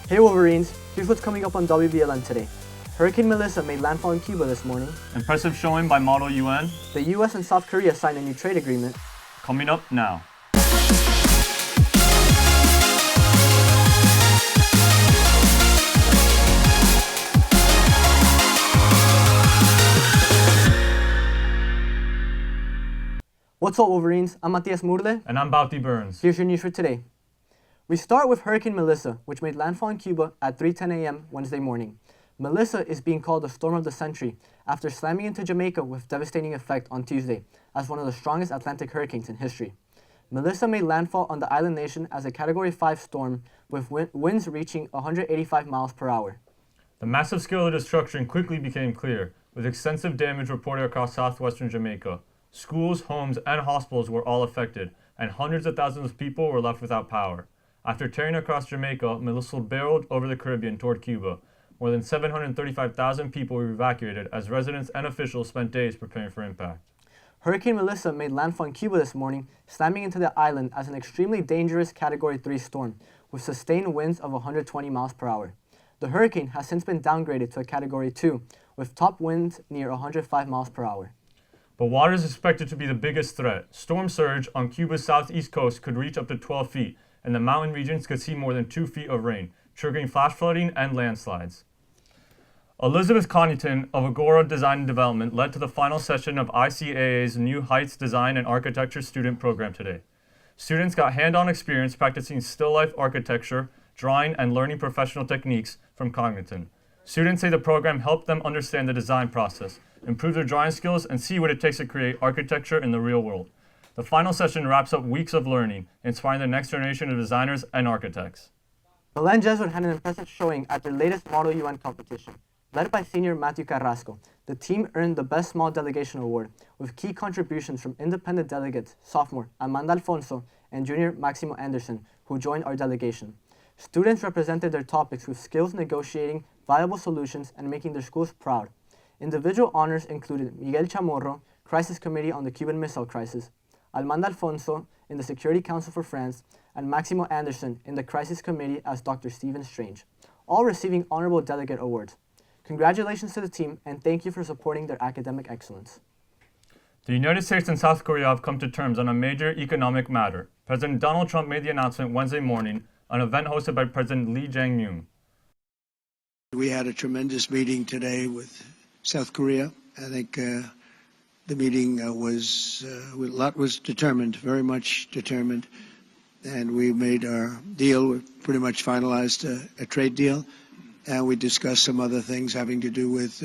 Hey Wolverines, here's what's coming up on WBLN today. Hurricane Melissa made landfall in Cuba this morning. Impressive showing by Model UN. The US and South Korea signed a new trade agreement. Coming up now. What's up Wolverines? I'm Matias Murde. And I'm Bauti Burns. Here's your news for today. We start with Hurricane Melissa, which made landfall in Cuba at 3:10 a.m. Wednesday morning. Melissa is being called the storm of the century after slamming into Jamaica with devastating effect on Tuesday as one of the strongest Atlantic hurricanes in history. Melissa made landfall on the island nation as a Category 5 storm with winds reaching 185 miles per hour. The massive scale of destruction quickly became clear, with extensive damage reported across southwestern Jamaica. Schools, homes, and hospitals were all affected, and hundreds of thousands of people were left without power. After tearing across Jamaica, Melissa barreled over the Caribbean toward Cuba. More than 735,000 people were evacuated as residents and officials spent days preparing for impact. Hurricane Melissa made landfall in Cuba this morning, slamming into the island as an extremely dangerous Category 3 storm, with sustained winds of 120 miles per hour. The hurricane has since been downgraded to a Category 2, with top winds near 105 miles per hour. But water is expected to be the biggest threat. Storm surge on Cuba's southeast coast could reach up to 12 feet, and the mountain regions could see more than 2 feet of rain, triggering flash flooding and landslides. Elizabeth Connaughton of Agora Design and Development led to the final session of ICAA's New Heights Design and Architecture student program today. Students got hand-on experience practicing still-life architecture, drawing, and learning professional techniques from Connaughton. Students say the program helped them understand the design process, improve their drawing skills, and see what it takes to create architecture in the real world. The final session wraps up weeks of learning, inspiring the next generation of designers and architects. Belen Jesuit had an impressive showing at their latest Model UN competition. Led by senior Matthew Carrasco, the team earned the Best Small Delegation Award, with key contributions from independent delegates, sophomore Amanda Alfonso and junior Maximo Anderson, who joined our delegation. Students represented their topics with skills negotiating viable solutions and making their schools proud. Individual honors included Miguel Chamorro, Crisis Committee on the Cuban Missile Crisis, Amanda Alfonso in the Security Council for France, and Maximo Anderson in the Crisis Committee as Dr. Stephen Strange, all receiving honorable delegate awards. Congratulations to the team, and thank you for supporting their academic excellence. The United States and South Korea have come to terms on a major economic matter. President Donald Trump made the announcement Wednesday morning, an event hosted by President Lee Jae-myung. We had a tremendous meeting today with South Korea. I think the meeting a lot was determined, very much determined, and we made our deal. We pretty much finalized a trade deal, and we discussed some other things having to do with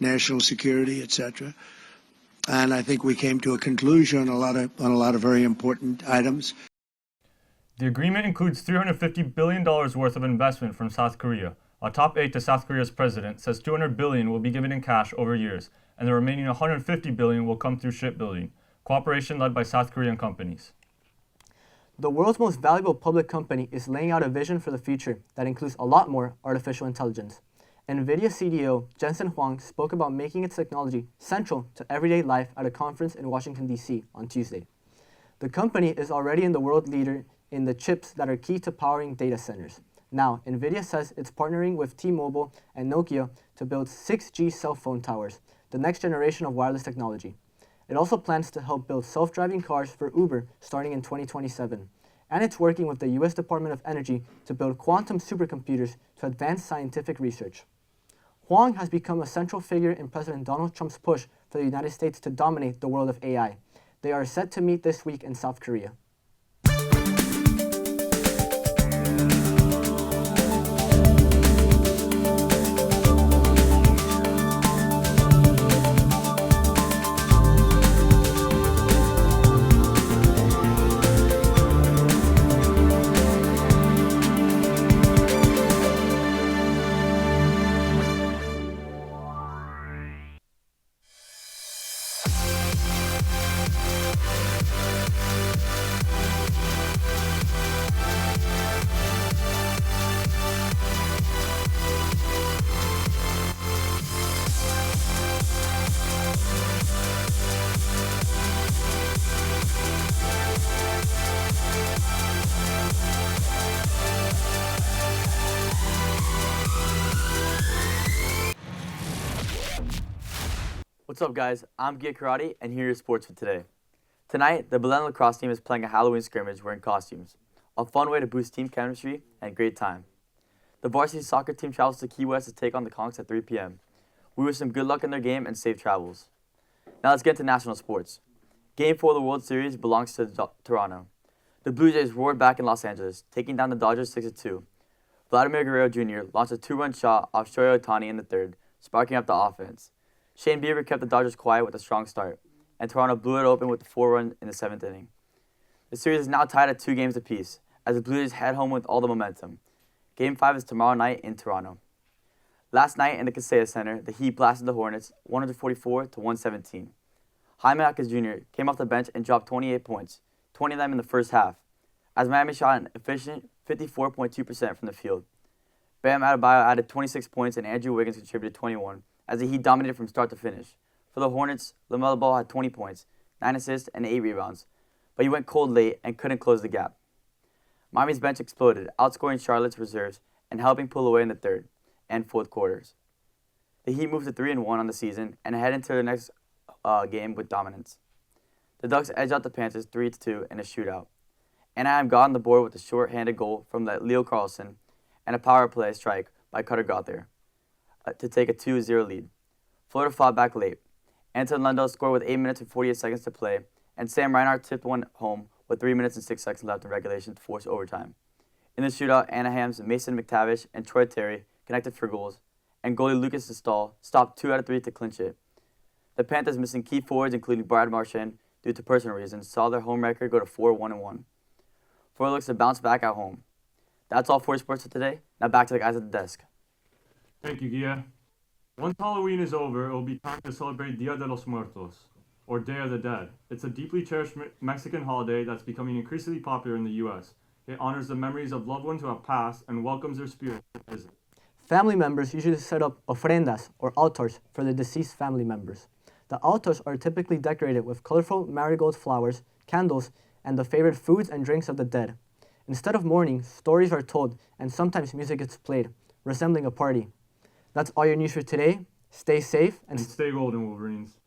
national security, etc. And I think we came to a conclusion on a lot of very important items. The agreement includes $350 billion worth of investment from South Korea. A top aide to South Korea's president says $200 billion will be given in cash over years, and the remaining $150 billion will come through shipbuilding, cooperation led by South Korean companies. The world's most valuable public company is laying out a vision for the future that includes a lot more artificial intelligence. NVIDIA CDO Jensen Huang spoke about making its technology central to everyday life at a conference in Washington, D.C. on Tuesday. The company is already in the world leader in the chips that are key to powering data centers. Now, NVIDIA says it's partnering with T-Mobile and Nokia to build 6G cell phone towers, the next generation of wireless technology. It also plans to help build self-driving cars for Uber starting in 2027. And it's working with the U.S. Department of Energy to build quantum supercomputers to advance scientific research. Huang has become a central figure in President Donald Trump's push for the United States to dominate the world of AI. They are set to meet this week in South Korea. What's up, guys? I'm Gia Karate, and here are your sports for today. Tonight, the Belen lacrosse team is playing a Halloween scrimmage wearing costumes. A fun way to boost team chemistry and great time. The varsity soccer team travels to Key West to take on the Conks at 3 p.m. We wish them good luck in their game and safe travels. Now let's get to national sports. Game 4 of the World Series belongs to Toronto. The Blue Jays roared back in Los Angeles, taking down the Dodgers 6-2. Vladimir Guerrero Jr. launched a 2-run shot off Shohei Ohtani in the third, sparking up the offense. Shane Bieber kept the Dodgers quiet with a strong start, and Toronto blew it open with a 4-run in the 7th inning. The series is now tied at 2 games apiece, as the Blue Jays head home with all the momentum. Game 5 is tomorrow night in Toronto. Last night in the Kaseya Center, the Heat blasted the Hornets 144-117. Jaime Jaquez Jr. came off the bench and dropped 28 points, 20 of them in the first half, as Miami shot an efficient 54.2% from the field. Bam Adebayo added 26 points and Andrew Wiggins contributed 21, as the Heat dominated from start to finish. For the Hornets, LaMelo Ball had 20 points, 9 assists, and 8 rebounds, but he went cold late and couldn't close the gap. Miami's bench exploded, outscoring Charlotte's reserves and helping pull away in the third and fourth quarters. The Heat moved to 3-1 on the season and head into the next game with dominance. The Ducks edged out the Panthers 3-2 in a shootout. Anaheim got on the board with a short-handed goal from Leo Carlson and a power play strike by Cutter Gauthier to take a 2-0 lead. Florida fought back late. Anton Lundell scored with 8 minutes and 48 seconds to play, and Sam Reinhart tipped one home with 3 minutes and 6 seconds left in regulation to force overtime. In the shootout, Anaheim's Mason McTavish and Troy Terry connected for goals, and goalie Lucas Stahl stopped 2 out of 3 to clinch it. The Panthers, missing key forwards including Brad Marchand due to personal reasons, saw their home record go to 4-1-1. Florida looks to bounce back at home. That's all for sports for today. Now back to the guys at the desk. Thank you, Gia. Once Halloween is over, it will be time to celebrate Dia de los Muertos, or Day of the Dead. It's a deeply cherished Mexican holiday that's becoming increasingly popular in the U.S. It honors the memories of loved ones who have passed and welcomes their spirits to visit. Family members usually set up ofrendas, or altars, for the deceased family members. The altars are typically decorated with colorful marigold flowers, candles, and the favorite foods and drinks of the dead. Instead of mourning, stories are told, and sometimes music is played, resembling a party. That's all your news for today. Stay safe and stay golden, Wolverines.